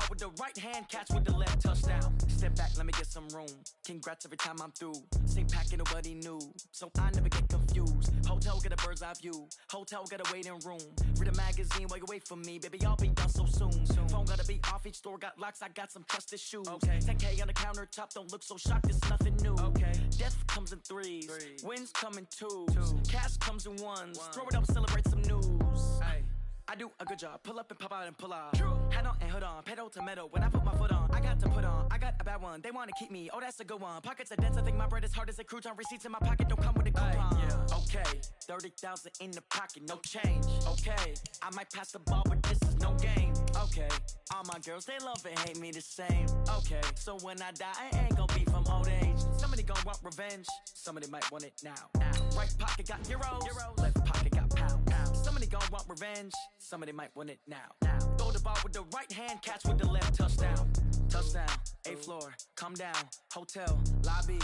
with the right hand, catch with the left, touchdown. Step back, let me get some room. Congrats every time I'm through. Same packing, nobody knew, so I never get confused. Hotel, get a bird's eye view. Hotel, get a waiting room. Read a magazine while you wait for me, baby, I'll be done so soon. Phone gotta be off, each store got locks, I got some trusted shoes. Okay. 10K on the countertop, don't look so shocked, it's nothing new. Okay. Death comes in threes, wins come in twos. Cash comes in ones, throw it up, celebrate some news. Ay. I do a good job, pull up and pop out and pull off. Head on and hood on, pedal to metal. When I put my foot on, I got to put on. I got a bad one, they wanna keep me, oh that's a good one. Pockets are dense, I think my bread is hard as a crouton. Receipts in my pocket, don't come with a coupon. Yeah. Okay, 30,000 in the pocket, no change. Okay, I might pass the ball, but this is no game. Okay, all my girls, they love and hate me the same. Okay, so when I die, I ain't gonna be from old age. Somebody gon' want revenge, somebody might want it now. Right pocket got euros, left pocket got pound. Somebody gon' want revenge, somebody might want it now. Throw the ball with the right hand, catch with the left, touchdown. Touchdown, 8th floor, come down, hotel, lobby.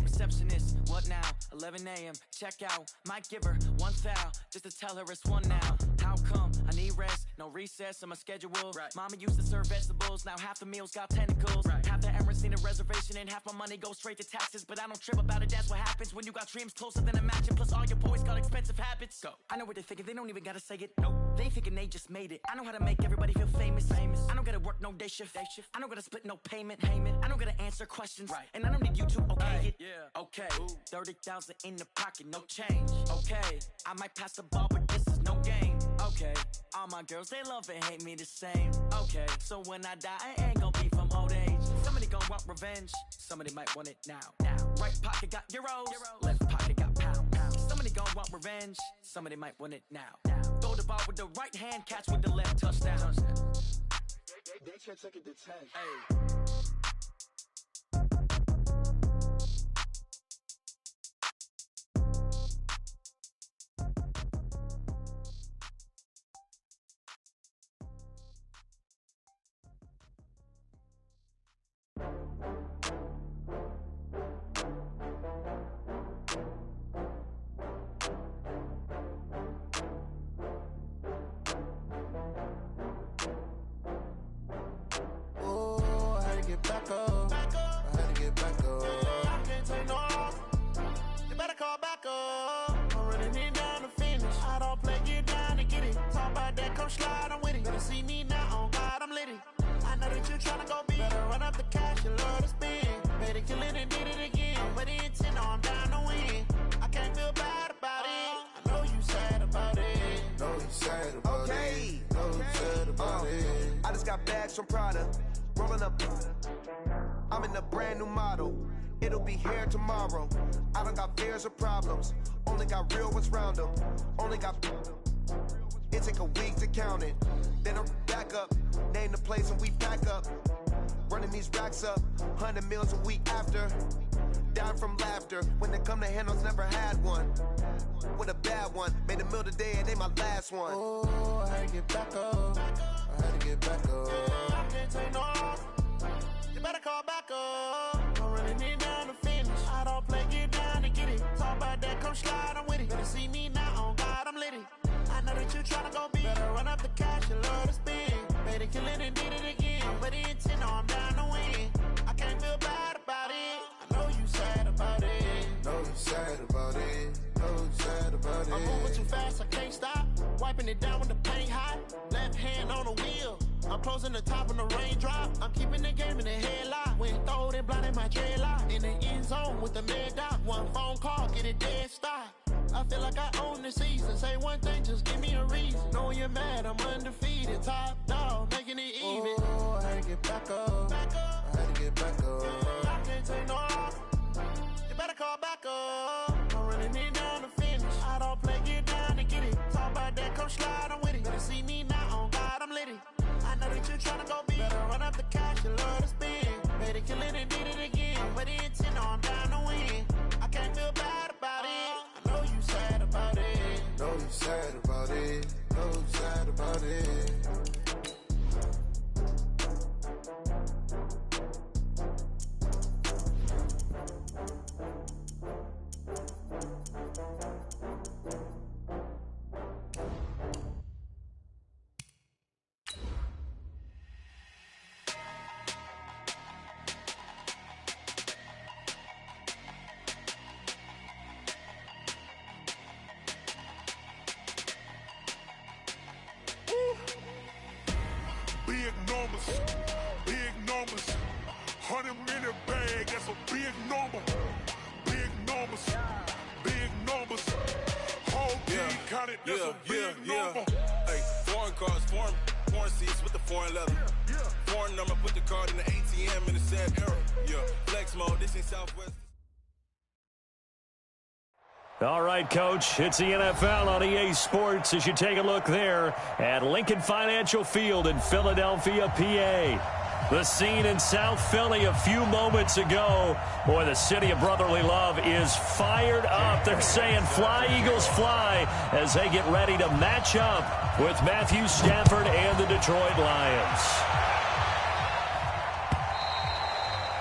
Receptionist, what now? 11 a.m., check out. Might give her one foul, just to tell her it's one now. How come? I need rest, no recess in my schedule. Right. Mama used to serve vegetables, now half the meals got tentacles. Right. Half the Emirates need a reservation and half my money goes straight to taxes. But I don't trip about it, that's what happens when you got dreams closer than a match. And plus all your boys got expensive habits. Go. I know what they're thinking, they don't even gotta say it. Nope. They thinking they just made it. I know how to make everybody feel famous. I don't gotta work no day shift. I don't gotta split no payment. I don't gotta answer questions. Right. And I don't need you to okay it. Yeah. Okay. 30,000 in the pocket, no change. Okay. I might pass the ball, but this is no game. Okay. All my girls, they love and hate me the same. Okay. So when I die, I ain't gonna be from old age. Somebody gon' want revenge, somebody might want it now. Right pocket got euros, left pocket got pound. Somebody gon' want revenge, somebody might want it now. Throw the ball with the right hand, catch with the left, touchdown. They can't take it to 10. Hey. Back up. I had to get back up. I can't take no loss. You better call back up. I'm running it down to finish. I don't play, get down to get it. Talk about that, come slide, I'm with it. Better see me now, on God, I'm litty. I know that you tryna go big. Better run up the cash, you love to spend. Better kill it and did it again. But intent, no, I'm down to win. I can't feel bad about it. I know you sad about it. Know you sad about it. Know you sad about it. I just got bags from Prada. Rolling up, I'm in a brand new model. It'll be here tomorrow. I don't got fears or problems. Only got real ones round them. Only got. It take a week to count it. Then I'm back up. Name the place and we pack up. Running these racks up. 100 meals a week after. Down from laughter. When they come to handles, never had one. With a bad one. Made a meal today and they my last one. Oh, I had to get back up. I had to get back up. I can't take no loss. You better call back up. I'm running it down to finish. I don't play, get down to get it. Talk about that, come slide, I'm with it. Better see me now, on God, I'm litty. I know that you tryna go big. Better run up the cash, you love to spend. Better kill it and did it again. But the intent, no, I'm down to win. I can't feel bad about it. I know you sad about it. Know you sad about it. Know you sad about it. I'm moving too fast, I can't stop. Wiping it down with the paint hot. Left hand on the wheel. I'm closing the top when the raindrop. I'm keeping the game in the headlock. When throwed and blinded my dreadlock. In the end zone with the mad dot. One phone call, get it dead stop. I feel like I own the season. Say one thing, just give me a reason. Knowing you're mad, I'm undefeated. Top dog, making it even. Oh, I had to get back up. I had to get back up. I can't take no loss. You better call back up. I'm running it down to finish. I don't play, get down to get it. Talk about that, come slide, I'm with it. Better see me now, on God, I'm litty. I know that you tryna go big. Better run up the cash, you love to spend. Better kill it and did it again. But the intent, no, I'm down to win. I can't feel bad about it. I know you sad about it. Know you sad about it. Know you sad about it. Yeah. Hey, foreign cars, foreign seats with the foreign leather. Foreign number, put the card in the ATM in the sad era. Yeah, flex mode, this ain't Southwest. All right, Coach, it's the NFL on EA Sports as you take a look there at Lincoln Financial Field in Philadelphia, PA. The scene in South Philly a few moments ago. Boy, the city of brotherly love is fired up. They're saying fly, Eagles, fly as they get ready to match up with Matthew Stafford and the Detroit Lions.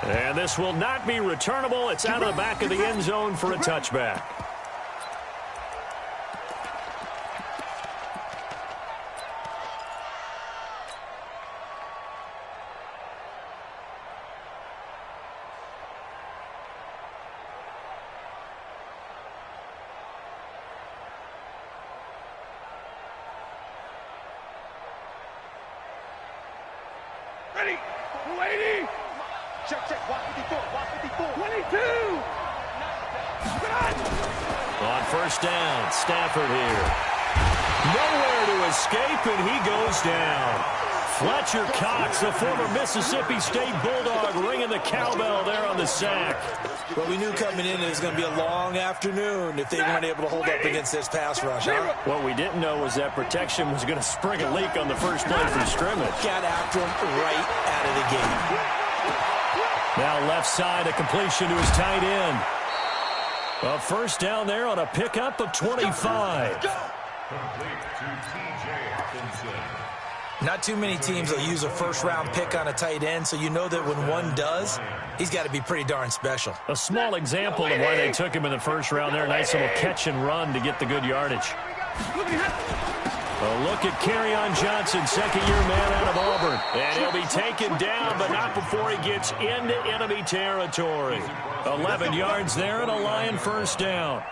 And this will not be returnable. It's out of the back of the end zone for a touchback. Ready, 280. Check, 154, 22. On first down, Stafford here. Nowhere to escape, and he goes down. Fletcher Cox, the former Mississippi State Bulldog, ringing the cowbell there on the sack. Well, we knew coming in it was going to be a long afternoon if they weren't able to hold up against this pass rush, huh? What we didn't know was that protection was going to spring a leak on the first play from scrimmage. Got after him right out of the gate. Now left side, a completion to his tight end. A first down there on a pickup of 25. Not too many teams will use a first-round pick on a tight end, so you know that when one does, he's got to be pretty darn special. A small example of why they took him in the first round there. Nice little catch and run to get the good yardage. A look at Kerryon Johnson, second-year man out of Auburn. And he'll be taken down, but not before he gets into enemy territory. 11 yards there and a Lion first down.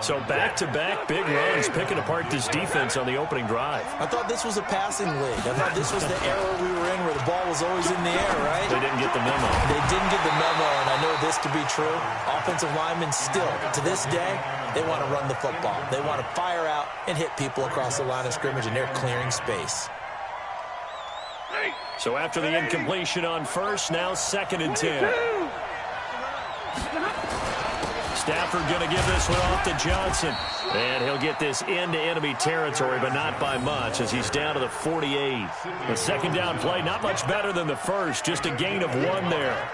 So back-to-back big runs, picking apart this defense on the opening drive. I thought this was a passing league. I thought this was the era we were in where the ball was always in the air, right? They didn't get the memo. They didn't get the memo, and I know this to be true. Offensive linemen still, to this day, they want to run the football. They want to fire out and hit people across the line of scrimmage, and they're clearing space. So after the incompletion on first, now 2nd and 10. Stafford going to give this one off to Johnson. And he'll get this into enemy territory, but not by much as he's down to the 48. The second down play, not much better than the first, just a gain of 1 there.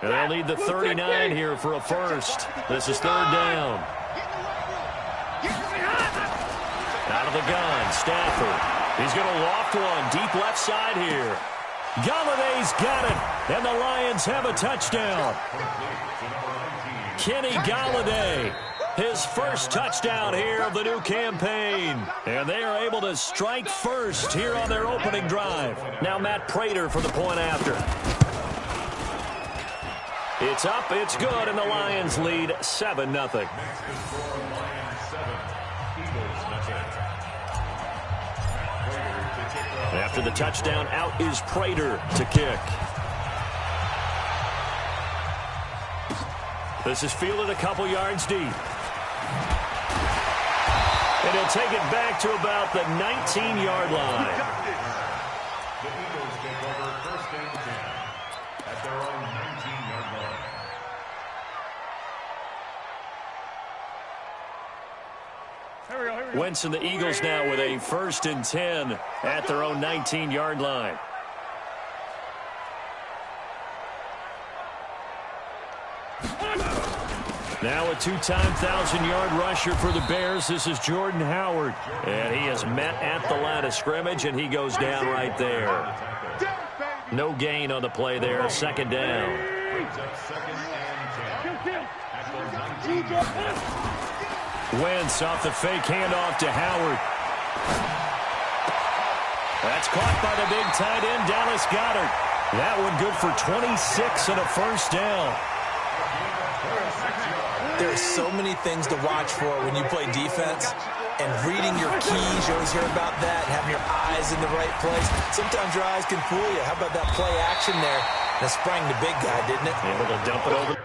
And they'll need the 39 here for a first. This is 3rd down. Out of the gun, Stafford. He's going to loft one deep left side here. Galladay's got it, and the Lions have a touchdown. Kenny Galladay, his first touchdown here of the new campaign. And they are able to strike first here on their opening drive. Now Matt Prater for the point after. It's up, it's good, and the Lions lead 7-0. After the touchdown, out is Prater to kick. This is fielded a couple yards deep. And he'll take it back to about the 19-yard line. The Eagles take over 1st and 10 at their own 19-yard line. Wentz and the Eagles now with a 1st and 10 at their own 19-yard line. Now a 2-time 1,000-yard rusher for the Bears. This is Jordan Howard. And he is met at the line of scrimmage, and he goes down right there. No gain on the play there. 2nd down. Wentz off the fake handoff to Howard. That's caught by the big tight end, Dallas Goedert. That one good for 26 and a first down. There are so many things to watch for when you play defense. And reading your keys, you always hear about that, and having your eyes in the right place. Sometimes your eyes can fool you. How about that play action there? That sprang the big guy, didn't it? Able to dump it over.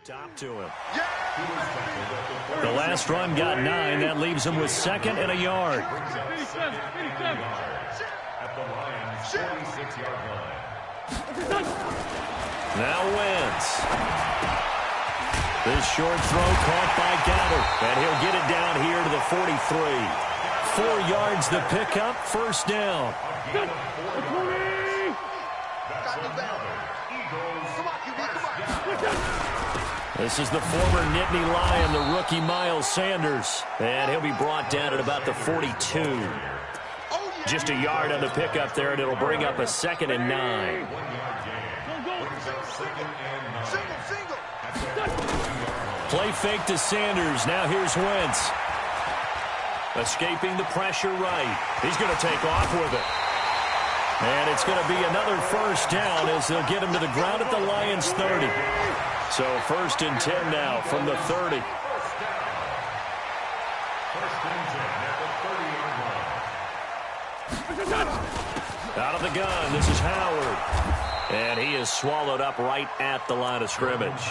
Top to him. The last run got 9. That leaves him with 2nd and a yard. At the Lions' 46-yard line. Now Wentz. This short throw caught by Goddard. And he'll get it down here to the 43. 4 yards the pickup, first down. That's another Eagles first down. This is the former Nittany Lion, the rookie Miles Sanders. And he'll be brought down at about the 42. Just a yard on the pickup there, and it'll bring up a 2nd and 9. Play fake to Sanders. Now here's Wentz. Escaping the pressure right. He's going to take off with it. And it's going to be another first down as they'll get him to the ground at the Lions' 30. So 1st and 10 now from the 30. Out of the gun, this is Howard. And he is swallowed up right at the line of scrimmage.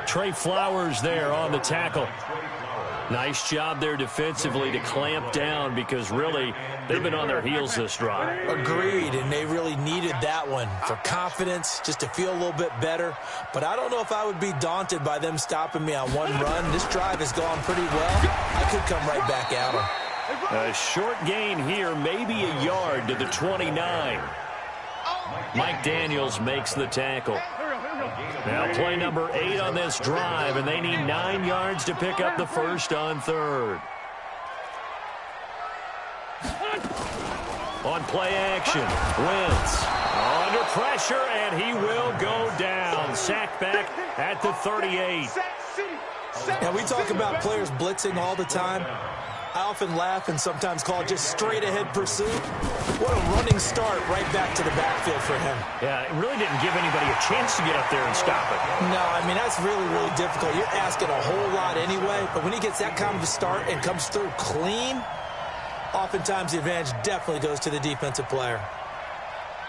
Trey Flowers there on the tackle. Nice job there defensively to clamp down because really they've been on their heels this drive. Agreed, and they really needed that one for confidence, just to feel a little bit better. But I don't know if I would be daunted by them stopping me on one run. This drive has gone pretty well. I could come right back at them. A short gain here, maybe a yard to the 29. Mike Daniels makes the tackle. Now play number 8 on this drive, and they need 9 yards to pick up the first on 3rd. On play action, Wentz under pressure, and he will go down. Sacked back at the 38. Now, we talk about players blitzing all the time. I often laugh and sometimes call it just straight-ahead pursuit. What a running start right back to the backfield for him. Yeah, it really didn't give anybody a chance to get up there and stop it. No, I mean, that's really, really difficult. You're asking a whole lot anyway, but when he gets that kind of a start and comes through clean, oftentimes the advantage definitely goes to the defensive player.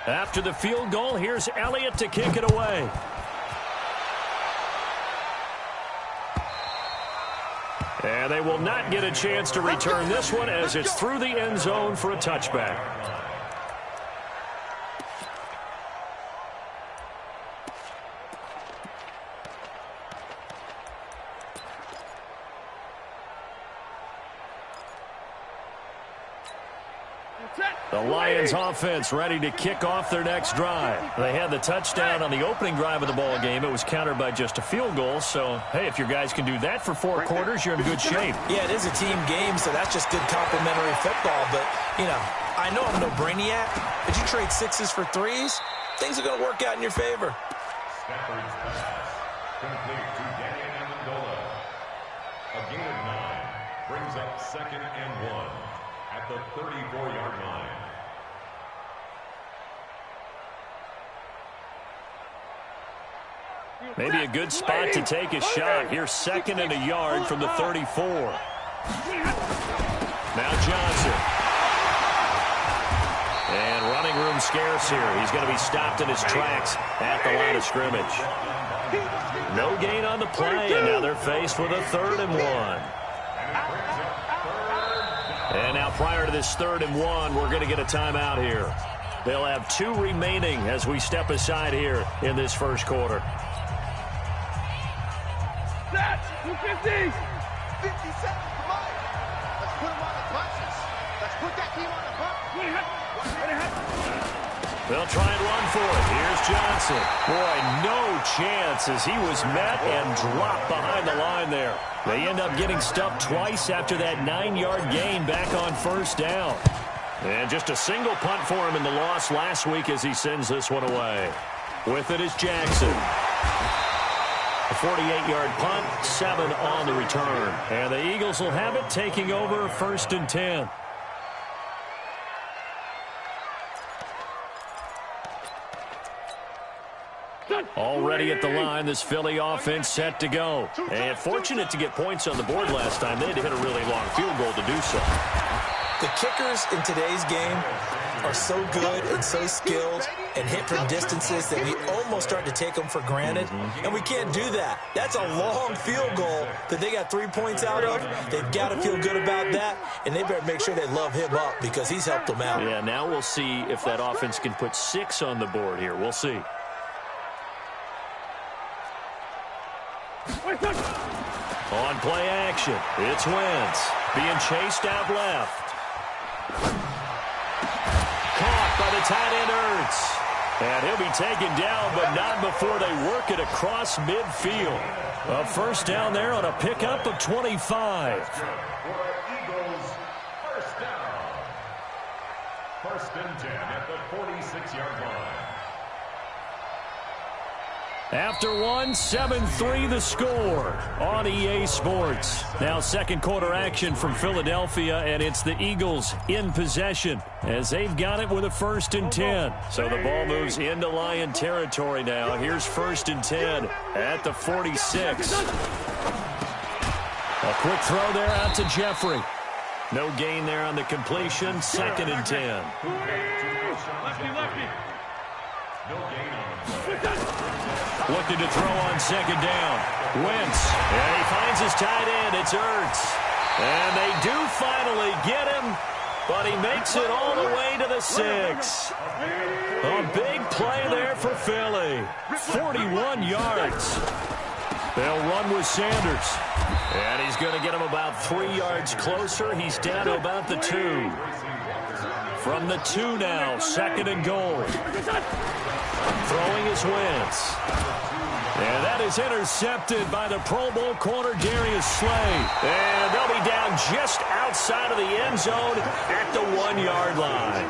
After the field goal, here's Elliott to kick it away. And they will not get a chance to return this one as it's through the end zone for a touchback. The Lions offense ready to kick off their next drive. They had the touchdown on the opening drive of the ball game. It was countered by just a field goal. So, hey, if your guys can do that for 4 quarters, you're in good shape. Yeah, it is a team game, so that's just good complimentary football. But, you know, I know I'm no brainiac, but you trade 6s for 3s, things are going to work out in your favor. Stafford's pass, complete to Danny Amendola. A gain of 9 brings up 2nd and 1 at the 34-yard line. Maybe a good spot to take a shot. Here's 2nd and a yard from the 34. Now Johnson. And running room scarce here. He's going to be stopped in his tracks at the line of scrimmage. No gain on the play, and now they're faced with a 3rd and 1. And now prior to this 3rd and 1, we're going to get a timeout here. They'll have 2 remaining as we step aside here in this first quarter. 250. 57, come on. Let's put them on the punches. Let's put that team on the punch. They'll try and run for it. Here's Johnson. Boy, no chance as he was met and dropped behind the line there. They end up getting stuffed twice after that 9-yard gain back on 1st down. And just a single punt for him in the loss last week as he sends this one away. With it is Jackson. A 48-yard punt, 7 on the return. And the Eagles will have it, taking over 1st and 10. Already at the line, this Philly offense set to go. And fortunate to get points on the board last time. They had to hit a really long field goal to do so. The kickers in today's game are so good and so skilled and hit from distances that we almost start to take them for granted. And we can't do that. That's a long field goal that they got 3 points out of. They've got to feel good about that, and they better make sure they love him up because he's helped them out. Yeah, now we'll see if that offense can put 6 on the board here. We'll see. On play action, it's Wentz being chased out left. Caught by the tight end Ertz. And he'll be taken down, but not before they work it across midfield. A first down there on a pickup of 25. For Eagles, first down. 1st and 10 at the 46-yard line. After one, 7-3 the score on EA Sports. Now second quarter action from Philadelphia, and it's the Eagles in possession as they've got it with a 1st and 10. So the ball moves into Lion territory now. Here's 1st and 10 at the 46. A quick throw there out to Jeffrey. No gain there on the completion. 2nd and 10. No gain on the play. Looking to throw on 2nd down. Wentz. And he finds his tight end. It's Ertz. And they do finally get him, but he makes it all the way to the 6. A big play there for Philly. 41 yards. They'll run with Sanders. And he's going to get him about 3 yards closer. He's down to about the 2. From the 2 now, 2nd and goal. Throwing is Wentz. And that is intercepted by the Pro Bowl corner Darius Slay. And they'll be down just outside of the end zone at the 1-yard line.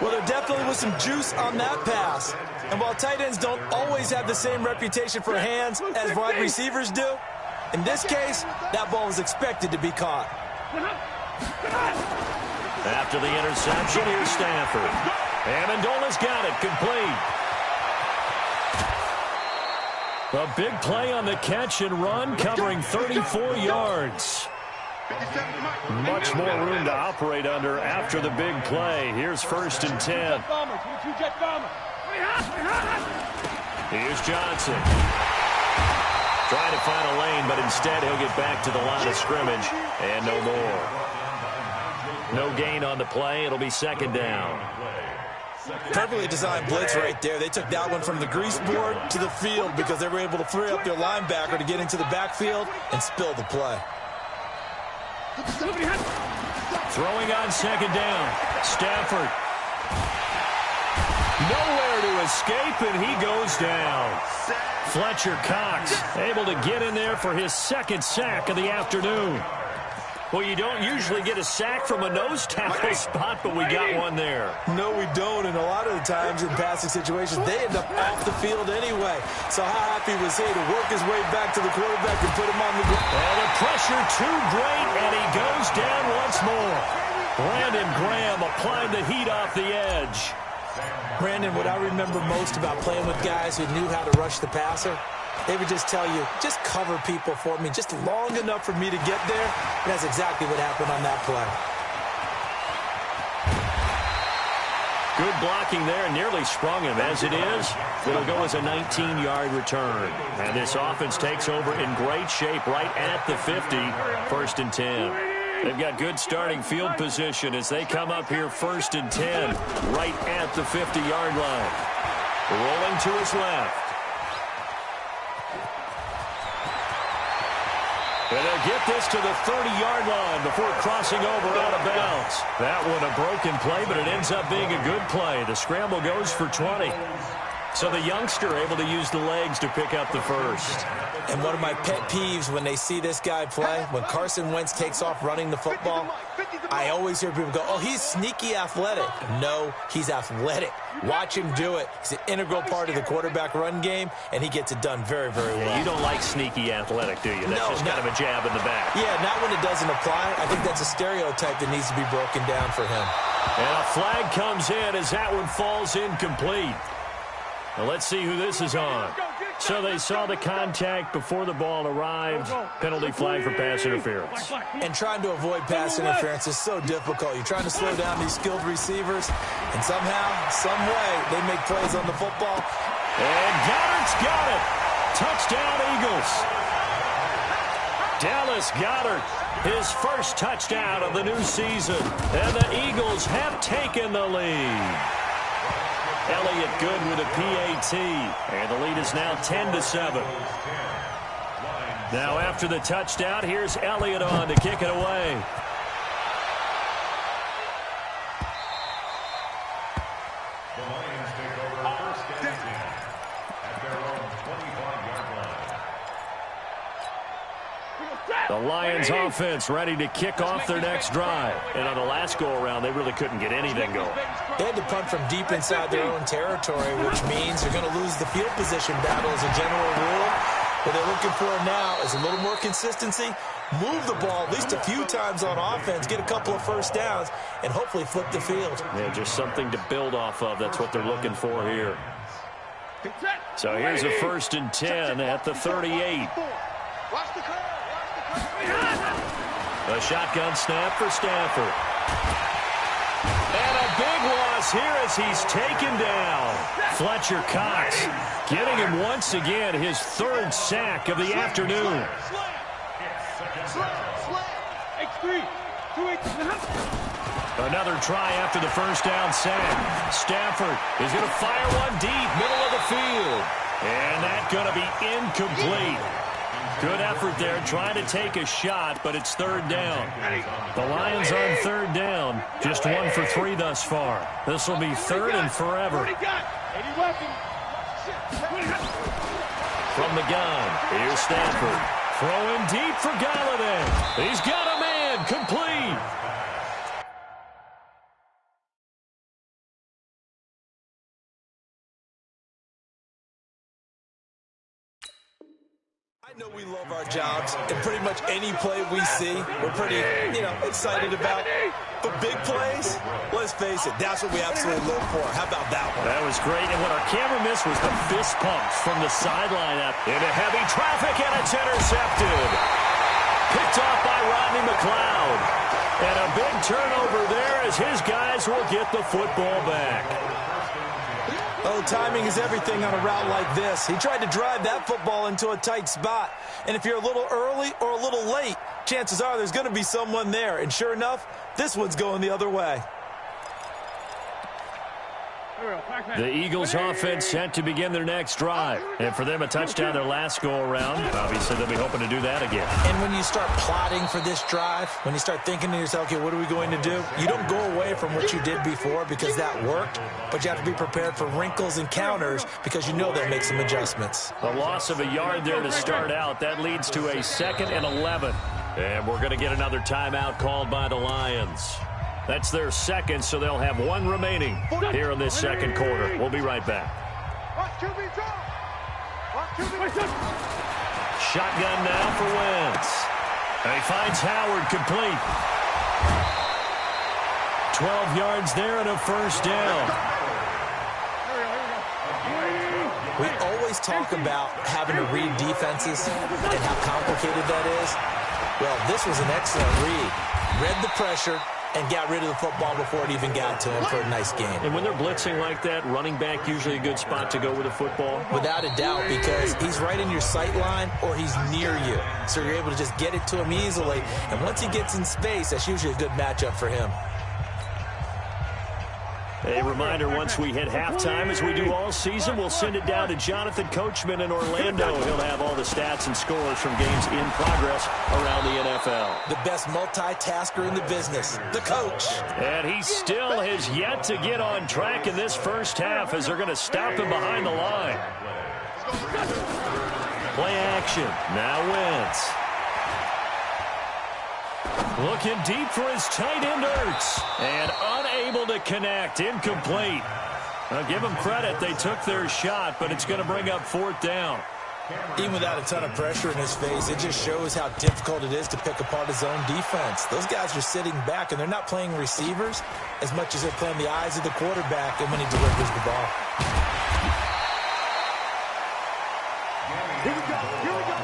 Well, there definitely was some juice on that pass. And while tight ends don't always have the same reputation for hands as wide receivers do, in this case, that ball was expected to be caught. After the interception, here's Stafford. Amendola's got it, complete. A big play on the catch and run, covering 34 yards. Much more room to operate under after the big play. Here's 1st and 10. Here's Johnson. Trying to find a lane, but instead he'll get back to the line of scrimmage, and no more. No gain on the play. It'll be 2nd down. Perfectly designed blitz right there. They took that one from the grease board to the field because they were able to free up their linebacker to get into the backfield and spill the play. Throwing on 2nd down. Stafford. Nowhere to escape, and he goes down. Fletcher Cox able to get in there for his 2nd sack of the afternoon. Well, you don't usually get a sack from a nose tackle spot, but we got one there. No, we don't, and a lot of the times in passing situations, they end up off the field anyway. So how happy was he to work his way back to the quarterback and put him on the ground? And the pressure too great, and he goes down once more. Brandon Graham applying the heat off the edge. Brandon, what I remember most about playing with guys who knew how to rush the passer, they would just tell you, just cover people for me, just long enough for me to get there. And that's exactly what happened on that play. Good blocking there, and nearly sprung him. As it is, it'll go as a 19-yard return. And this offense takes over in great shape right at the 50, 1st and 10. They've got good starting field position as they come up here 1st and 10, right at the 50-yard line. Rolling to his left. And they'll get this to the 30-yard line before crossing over out of bounds. That one a broken play, but it ends up being a good play. The scramble goes for 20. So the youngster able to use the legs to pick up the first. And one of my pet peeves when they see this guy play, when Carson Wentz takes off running the football, I always hear people go, oh, he's sneaky athletic. No, he's athletic. Watch him do it. He's an integral part of the quarterback run game, and he gets it done very, very well. Yeah, you don't like sneaky athletic, do you? That's just kind of a jab in the back. Yeah, not when it doesn't apply. I think that's a stereotype that needs to be broken down for him. And a flag comes in as that one falls incomplete. Now let's see who this is on. So they saw the contact before the ball arrived. Penalty flag for pass interference. And trying to avoid pass interference is so difficult. You're trying to slow down these skilled receivers, and somehow, some way, they make plays on the football. And Goddard's got it. Touchdown, Eagles. Dallas Goedert, his first touchdown of the new season. And the Eagles have taken the lead. Elliott good with a PAT. And the lead is now 10-7. Now after the touchdown, here's Elliott on to kick it away. The Lions take over first and 10 at their own 25-yard line. The Lions offense ready to kick off their next drive. And on the last go-around, they really couldn't get anything going. They had to punt from deep inside their own territory, which means they're going to lose the field position battle as a general rule. What they're looking for now is a little more consistency, move the ball at least a few times on offense, get a couple of first downs, and hopefully flip the field. Yeah, just something to build off of. That's what they're looking for here. So here's a 1st and 10 at the 38. A shotgun snap for Stafford. And a big loss here as he's taken down. Fletcher Cox getting him once again his 3rd sack of the afternoon. Another try after the first down sack. Stafford is going to fire one deep, middle of the field. And that's going to be incomplete. Good effort there, trying to take a shot, but it's 3rd down. The Lions on 3rd down, just 1 for 3 thus far. This will be 3rd and forever. From the gun, here's Stafford. Throwing deep for Galladay. He's got a man, complete. I know we love our jobs, and pretty much any play we see, we're pretty, excited about. But big plays, let's face it, that's what we absolutely live for. How about that one? That was great, and what our camera missed was the fist pumps from the sideline up into heavy traffic, and it's intercepted. Picked off by Rodney McLeod. And a big turnover there as his guys will get the football back. Oh, timing is everything on a route like this. He tried to drive that football into a tight spot. And if you're a little early or a little late, chances are there's going to be someone there. And sure enough, this one's going the other way. The Eagles offense set to begin their next drive. And for them, a touchdown their last go-around. Obviously, they'll be hoping to do that again. And when you start plotting for this drive, when you start thinking to yourself, okay, what are we going to do? You don't go away from what you did before because that worked, but you have to be prepared for wrinkles and counters because you know they'll make some adjustments. A loss of a yard there to start out. That leads to a 2nd and 11. And we're going to get another timeout called by the Lions. That's their 2nd, so they'll have 1 remaining here in this 2nd quarter. We'll be right back. Shotgun now for Wentz. And he finds Howard complete. 12 yards there and a 1st down. We always talk about having to read defenses and how complicated that is. Well, this was an excellent read. Read the pressure and got rid of the football before it even got to him for a nice game. And when they're blitzing like that, running back usually a good spot to go with the football? Without a doubt, because he's right in your sight line or he's near you. So you're able to just get it to him easily. And once he gets in space, that's usually a good matchup for him. A reminder, once we hit halftime, as we do all season, we'll send it down to Jonathan Coachman in Orlando. He'll have all the stats and scores from games in progress around the NFL. The best multitasker in the business, the coach. And he still has yet to get on track in this first half as they're going to stop him behind the line. Play action. Now Wentz. Looking deep for his tight end, Ertz. And unable to connect. Incomplete. Now give them credit. They took their shot, but it's going to bring up fourth down. Even without a ton of pressure in his face, it just shows how difficult it is to pick apart his own defense. Those guys are sitting back, and they're not playing receivers as much as they're playing the eyes of the quarterback and when he delivers the ball. Here we go. Here we go.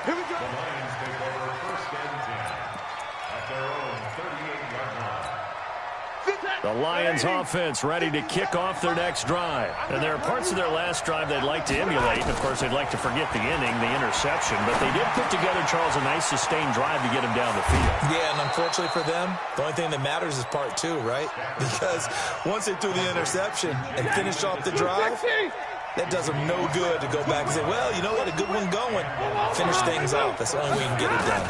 Here we go. The Lions take over first and 10 at their own 38-yard line. The Lions offense ready to kick off their next drive. And there are parts of their last drive they'd like to emulate. And, of course, they'd like to forget the inning, the interception. But they did put together, Charles, a nice sustained drive to get him down the field. Yeah, and unfortunately for them, the only thing that matters is part two, right? Because once they threw the interception and finished off the drive, that does them no good to go back and say, well, you know what, a good one going. Finish things off. That's the only way you can get it done.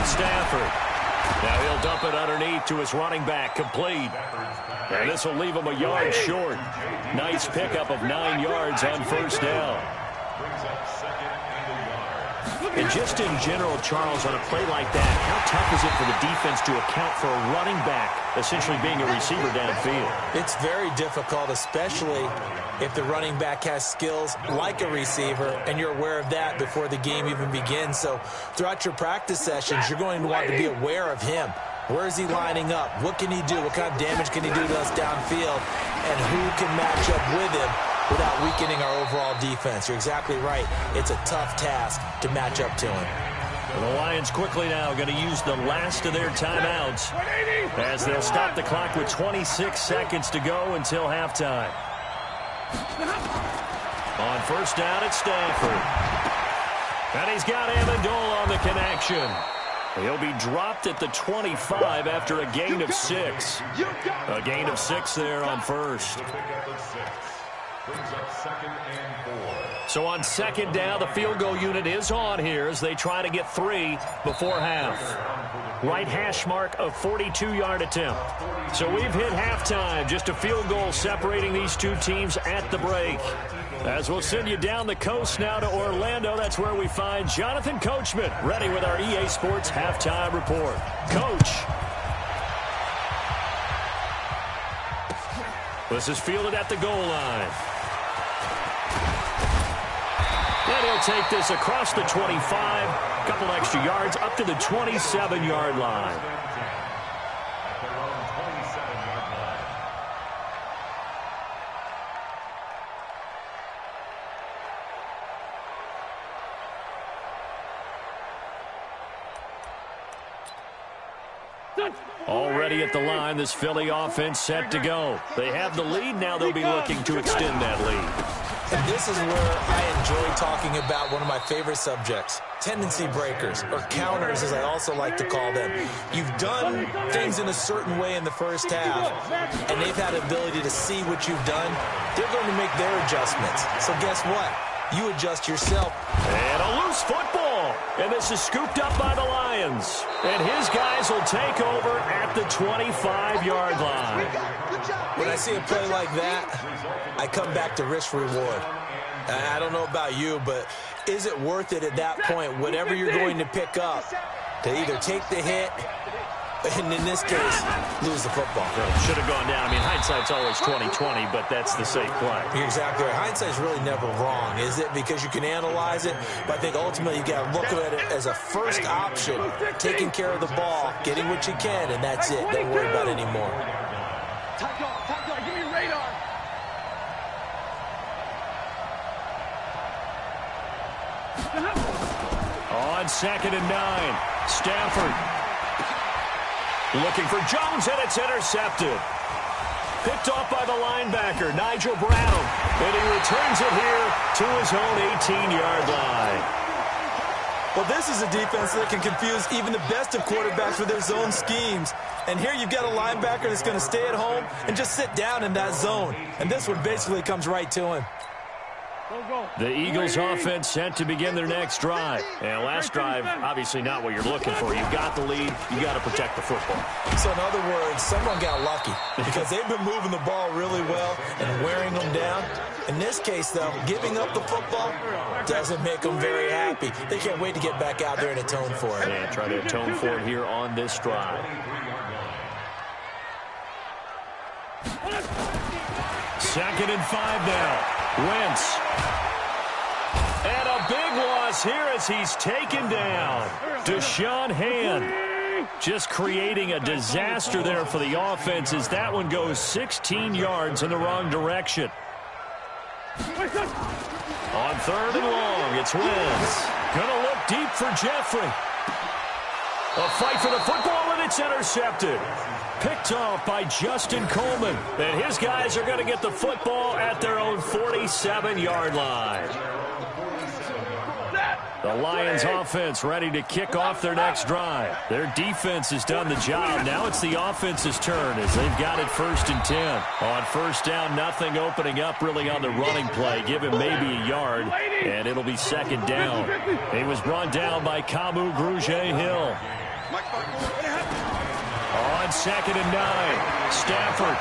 Stafford. Now he'll dump it underneath to his running back, complete. And this will leave him a yard short. Nice pickup of 9 yards on first down. Brings up second and a yard. And just in general, Charles, on a play like that, how tough is it for the defense to account for a running back essentially being a receiver downfield? It's very difficult, especially if the running back has skills like a receiver, and you're aware of that before the game even begins. So throughout your practice sessions, you're going to want to be aware of him. Where is he lining up? What can he do? What kind of damage can he do to us downfield? And who can match up with him without weakening our overall defense? You're exactly right. It's a tough task to match up to him. The Lions quickly now going to use the last of their timeouts as they'll stop the clock with 26 seconds to go until halftime. On first down, it's Stafford. And he's got Amendola on the connection. He'll be dropped at the 25 after a gain of 6. A gain of 6 there on first. The pickup of 6. Brings up second and 4. So on second down, the field goal unit is on here as they try to get 3 before half. Right hash mark of 42-yard attempt. So we've hit halftime. Just a field goal separating these two teams at the break. As we'll send you down the coast now to Orlando, that's where we find Jonathan Coachman, ready with our EA Sports halftime report. Coach. This is fielded at the goal line. And he'll take this across the 25, a couple extra yards, up to the 27-yard line. At their own 27-yard line. Already at the line, this Philly offense set to go. They have the lead. Now they'll be looking to extend that lead. And this is where I enjoy talking about one of my favorite subjects, tendency breakers, or counters as I also like to call them. You've done things in a certain way in the first half, and they've had the ability to see what you've done. They're going to make their adjustments. So guess what? You adjust yourself. And a loose football. And this is scooped up by the Lions. And his guys will take over at the 25-yard line. When I see a play like that, I come back to risk reward. I don't know about you, but is it worth it at that point, whatever you're going to pick up, to either take the hit, and in this case, lose the football? Should have gone down. I mean, hindsight's always 20/20, but that's the safe play. You're exactly right. Hindsight's really never wrong, is it? Because you can analyze it, but I think ultimately you got to look at it as a first option, taking care of the ball, getting what you can, and that's it. Don't worry about it anymore. Time, give me your radar. On 2nd and 9, Stafford looking for Jones, and it's intercepted. Picked off by the linebacker, Nigel Brown, and he returns it here to his own 18-yard line. Well, this is a defense that can confuse even the best of quarterbacks with their zone schemes. And here you've got a linebacker that's going to stay at home and just sit down in that zone. And this one basically comes right to him. The Eagles offense set to begin their next drive. And last drive, obviously not what you're looking for. You've got the lead. You got to protect the football. So in other words, someone got lucky because they've been moving the ball really well and wearing them down. In this case, though, giving up the football doesn't make them very happy. They can't wait to get back out there and atone for it. And try to atone for it here on this drive. Second and 5 now. Wentz. And a big loss here as he's taken down. Deshaun Hand just creating a disaster there for the offense as that one goes 16 yards in the wrong direction. On third and long, it's Wentz. Gonna look deep for Jeffrey. A fight for the football, and it's intercepted. Picked off by Justin Coleman. And his guys are going to get the football at their own 47-yard line. The Lions offense ready to kick off their next drive. Their defense has done the job. Now it's the offense's turn as they've got it 1st and 10. On first down, nothing opening up really on the running play. Give him maybe a yard, and it'll be 2nd down. He was brought down by Kamu Grugier-Hill. On 2nd and 9, Stafford.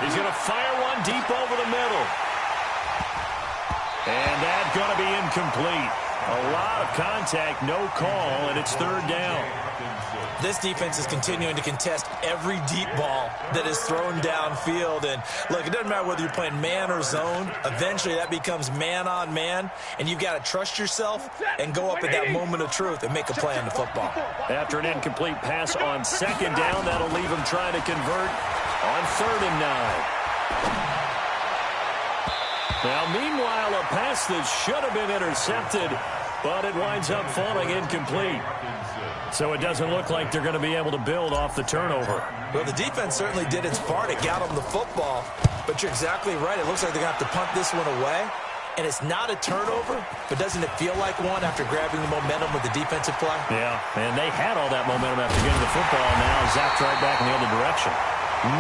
He's going to fire one deep over the middle. And that's going to be incomplete. A lot of contact, no call, and it's 3rd down. This defense is continuing to contest every deep ball that is thrown downfield. And, look, it doesn't matter whether you're playing man or zone. Eventually that becomes man-on-man, and you've got to trust yourself and go up at that moment of truth and make a play on the football. After an incomplete pass on 2nd down, that'll leave him trying to convert on 3rd and 9. Now, meanwhile, a pass that should have been intercepted, but it winds up falling incomplete. So it doesn't look like they're going to be able to build off the turnover. Well, the defense certainly did its part. It got them the football. But you're exactly right. It looks like they're going to have to punt this one away. And it's not a turnover, but doesn't it feel like one after grabbing the momentum with the defensive play? Yeah, and they had all that momentum after getting the football. Now zapped right back in the other direction.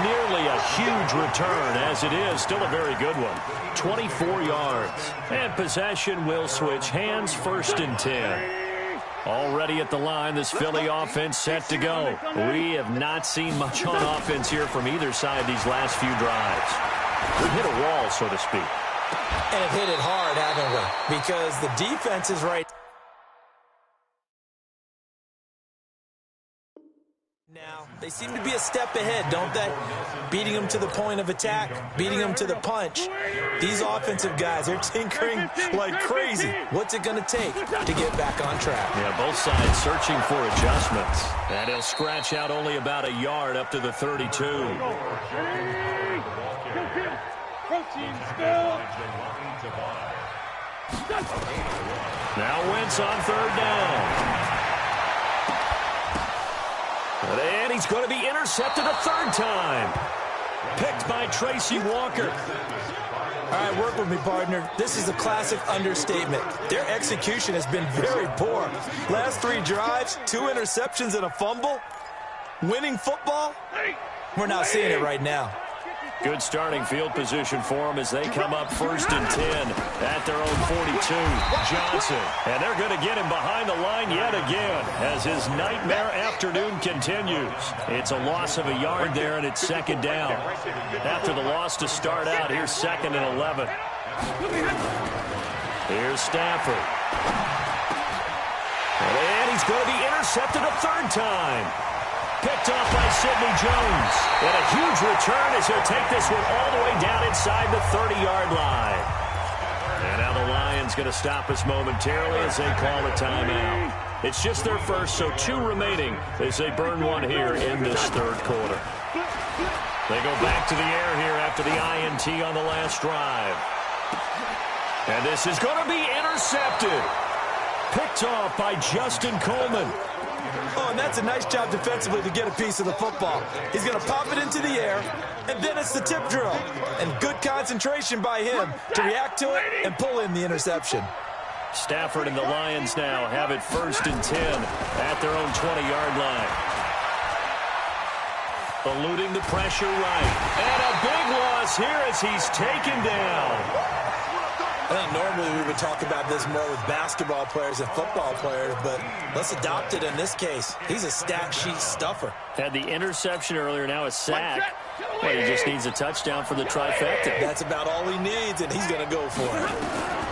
Nearly a huge return, as it is. Still a very good one. 24 yards. And possession will switch hands, 1st and 10. Already at the line, this Philly offense set to go. We have not seen much on offense here from either side these last few drives. We've hit a wall, so to speak. And it hit it hard, haven't we? Because the defense is right. Now, they seem to be a step ahead, don't they? Beating them to the point of attack, beating them to the punch. These offensive guys, they're tinkering like crazy. What's it going to take to get back on track? Yeah, both sides searching for adjustments. And he'll scratch out only about a yard up to the 32. Now Wentz on 3rd down. And he's going to be intercepted a 3rd time. Picked by Tracy Walker. All right, work with me, partner. This is a classic understatement. Their execution has been very poor. Last 3 drives, 2 interceptions and a fumble. Winning football? We're not seeing it right now. Good starting field position for them as they come up 1st and 10 at their own 42. Johnson. And they're going to get him behind the line yet again as his nightmare afternoon continues. It's a loss of a yard there, and it's 2nd down. After the loss to start out, here's 2nd and 11. Here's Stafford. And he's going to be intercepted a 3rd time. Picked off by Sidney Jones. And a huge return as he'll take this one all the way down inside the 30-yard line. And now the Lions going to stop us momentarily as they call a timeout. It's just their first, so 2 remaining as they burn one here in this 3rd quarter. They go back to the air here after the INT on the last drive. And this is going to be intercepted. Picked off by Justin Coleman. Oh, and that's a nice job defensively to get a piece of the football. He's going to pop it into the air, and then it's the tip drill. And good concentration by him to react to it and pull in the interception. Stafford and the Lions now have it 1st and 10 at their own 20-yard line. Eluding the pressure right. And a big loss here as he's taken down. I think normally we would talk about this more with basketball players and football players, but let's adopt it in this case. He's a stat sheet stuffer. Had the interception earlier, now a sack. Well, he just needs a touchdown for the trifecta. That's about all he needs, and he's going to go for it.